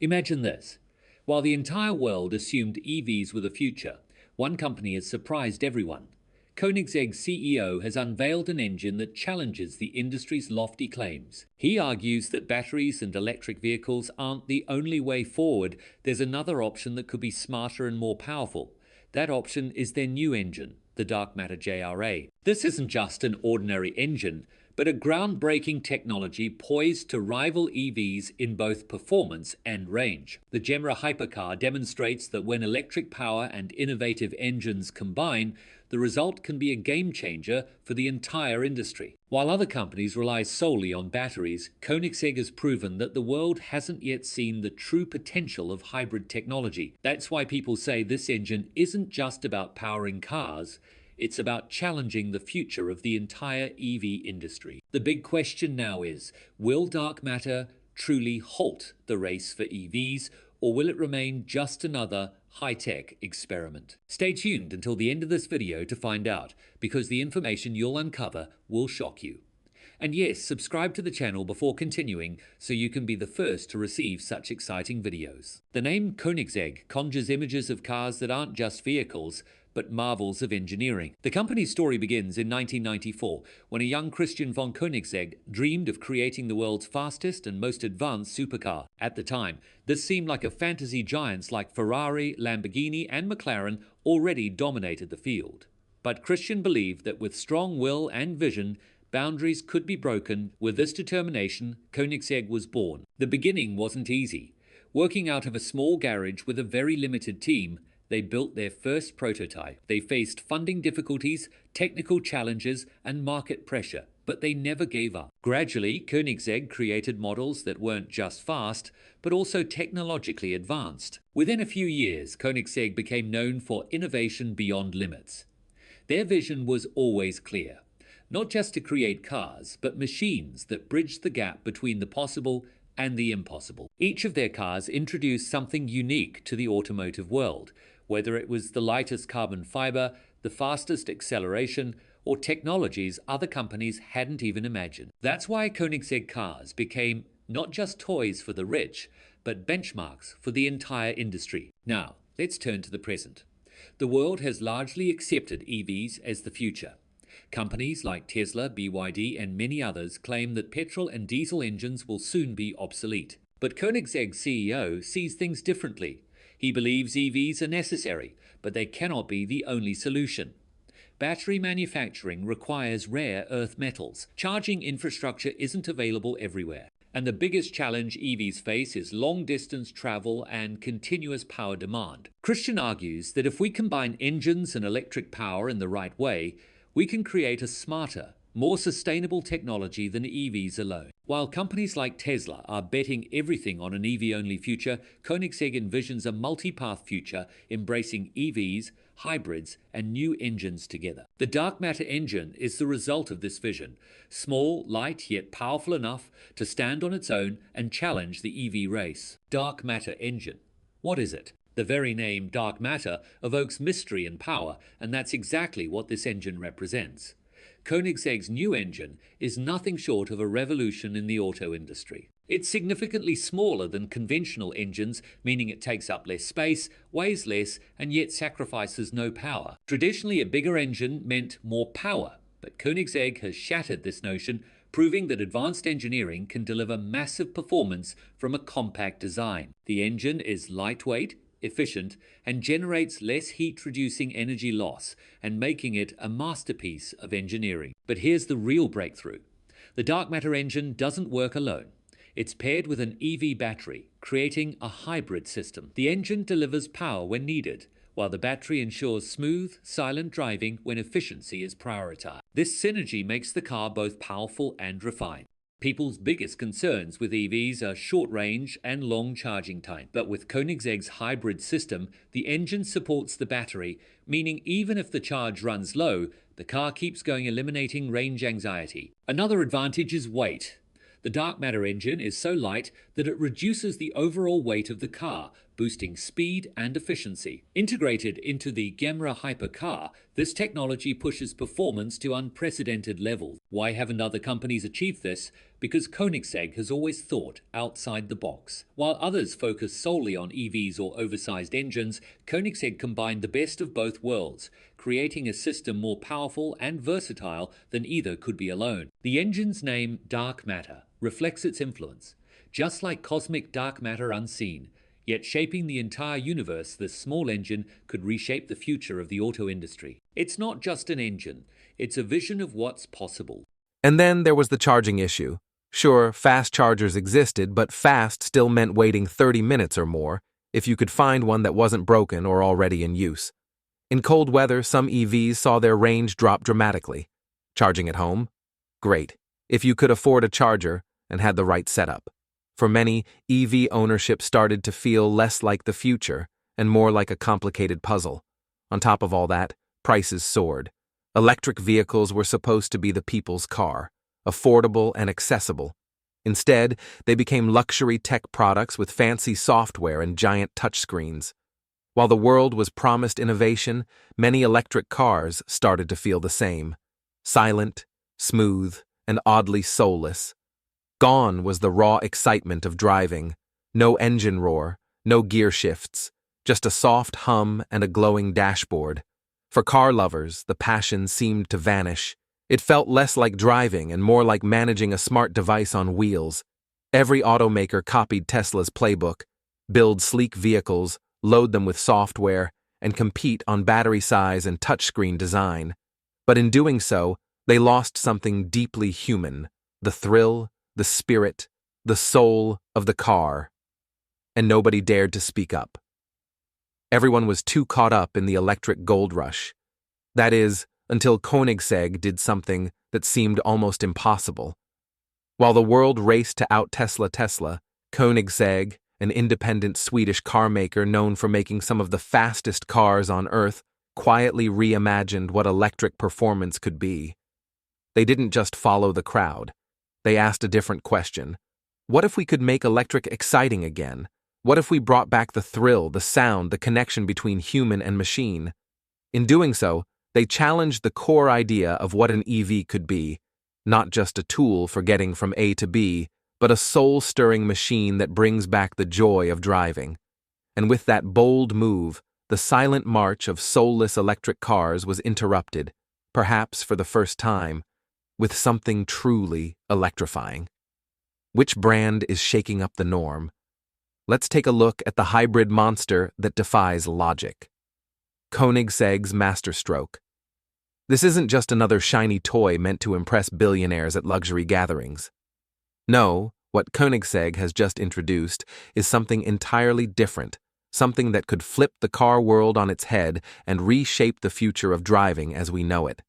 Imagine this. While the entire world assumed EVs were the future, one company has surprised everyone. Koenigsegg CEO has unveiled an engine that challenges the industry's lofty claims. He argues that batteries and electric vehicles aren't the only way forward. There's another option that could be smarter and more powerful. That option is their new engine, the dark matter JRA. This isn't just an ordinary engine, but a groundbreaking technology poised to rival EVs in both performance and range. The Gemera Hypercar demonstrates that when electric power and innovative engines combine, the result can be a game changer for the entire industry. While other companies rely solely on batteries, Koenigsegg has proven that the world hasn't yet seen the true potential of hybrid technology. That's why people say this engine isn't just about powering cars, it's about challenging the future of the entire EV industry. The big question now is, will dark matter truly halt the race for EVs, or will it remain just another high-tech experiment? Stay tuned until the end of this video to find out, because the information you'll uncover will shock you. And yes, subscribe to the channel before continuing so you can be the first to receive such exciting videos. The name Koenigsegg conjures images of cars that aren't just vehicles, but marvels of engineering. The company's story begins in 1994, when a young Christian von Koenigsegg dreamed of creating the world's fastest and most advanced supercar. At the time, this seemed like a fantasy. Giants like Ferrari, Lamborghini, and McLaren already dominated the field. But Christian believed that with strong will and vision, boundaries could be broken. With this determination, Koenigsegg was born. The beginning wasn't easy. Working out of a small garage with a very limited team, they built their first prototype. They faced funding difficulties, technical challenges, and market pressure, but they never gave up. Gradually, Koenigsegg created models that weren't just fast, but also technologically advanced. Within a few years, Koenigsegg became known for innovation beyond limits. Their vision was always clear. Not just to create cars, but machines that bridged the gap between the possible and the impossible. Each of their cars introduced something unique to the automotive world, whether it was the lightest carbon fiber, the fastest acceleration, or technologies other companies hadn't even imagined. That's why Koenigsegg cars became not just toys for the rich, but benchmarks for the entire industry. Now, let's turn to the present. The world has largely accepted EVs as the future. Companies like Tesla, BYD, and many others claim that petrol and diesel engines will soon be obsolete. But Koenigsegg's CEO sees things differently. He believes EVs are necessary, but they cannot be the only solution. Battery manufacturing requires rare earth metals. Charging infrastructure isn't available everywhere. And the biggest challenge EVs face is long-distance travel and continuous power demand. Christian argues that if we combine engines and electric power in the right way, we can create a smarter, more sustainable technology than EVs alone. While companies like Tesla are betting everything on an EV-only future, Koenigsegg envisions a multi-path future embracing EVs, hybrids, and new engines together. The dark matter engine is the result of this vision. Small, light, yet powerful enough to stand on its own and challenge the EV race. Dark matter engine. What is it? The very name dark matter evokes mystery and power, and that's exactly what this engine represents. Koenigsegg's new engine is nothing short of a revolution in the auto industry. It's significantly smaller than conventional engines, meaning it takes up less space, weighs less, and yet sacrifices no power. Traditionally, a bigger engine meant more power, but Koenigsegg has shattered this notion, proving that advanced engineering can deliver massive performance from a compact design. The engine is lightweight, efficient, and generates less heat-reducing energy loss, and making it a masterpiece of engineering. But here's the real breakthrough. The dark matter engine doesn't work alone. It's paired with an EV battery, creating a hybrid system. The engine delivers power when needed, while the battery ensures smooth, silent driving when efficiency is prioritized. This synergy makes the car both powerful and refined. People's biggest concerns with EVs are short range and long charging time. But with Koenigsegg's hybrid system, the engine supports the battery, meaning even if the charge runs low, the car keeps going, eliminating range anxiety. Another advantage is weight. The dark matter engine is so light that it reduces the overall weight of the car, boosting speed and efficiency. Integrated into the Gemera Hypercar, this technology pushes performance to unprecedented levels. Why haven't other companies achieved this? Because Koenigsegg has always thought outside the box. While others focus solely on EVs or oversized engines, Koenigsegg combined the best of both worlds, creating a system more powerful and versatile than either could be alone. The engine's name, Dark Matter, reflects its influence. Just like cosmic dark matter unseen, yet shaping the entire universe, this small engine could reshape the future of the auto industry. It's not just an engine, it's a vision of what's possible. And then there was the charging issue. Sure, fast chargers existed, but fast still meant waiting 30 minutes or more if you could find one that wasn't broken or already in use. In cold weather, some EVs saw their range drop dramatically. Charging at home? Great, if you could afford a charger and had the right setup. For many, EV ownership started to feel less like the future and more like a complicated puzzle. On top of all that, prices soared. Electric vehicles were supposed to be the people's car, affordable and accessible. Instead, they became luxury tech products with fancy software and giant touchscreens. While the world was promised innovation, many electric cars started to feel the same. Silent, smooth, and oddly soulless. Gone was the raw excitement of driving. No engine roar, no gear shifts, just a soft hum and a glowing dashboard. For car lovers, the passion seemed to vanish. It felt less like driving and more like managing a smart device on wheels. Every automaker copied Tesla's playbook: build sleek vehicles, load them with software, and compete on battery size and touchscreen design. But in doing so, they lost something deeply human: the thrill, the spirit, the soul of the car. And nobody dared to speak up. Everyone was too caught up in the electric gold rush. That is, until Koenigsegg did something that seemed almost impossible. While the world raced to out-Tesla, Koenigsegg, an independent Swedish car maker known for making some of the fastest cars on Earth, quietly reimagined what electric performance could be. They didn't just follow the crowd. They asked a different question. What if we could make electric exciting again? What if we brought back the thrill, the sound, the connection between human and machine? In doing so, they challenged the core idea of what an EV could be, not just a tool for getting from A to B, but a soul-stirring machine that brings back the joy of driving. And with that bold move, the silent march of soulless electric cars was interrupted, perhaps for the first time, with something truly electrifying. Which brand is shaking up the norm? Let's take a look at the hybrid monster that defies logic. Koenigsegg's masterstroke. This isn't just another shiny toy meant to impress billionaires at luxury gatherings. No, what Koenigsegg has just introduced is something entirely different, something that could flip the car world on its head and reshape the future of driving as we know it.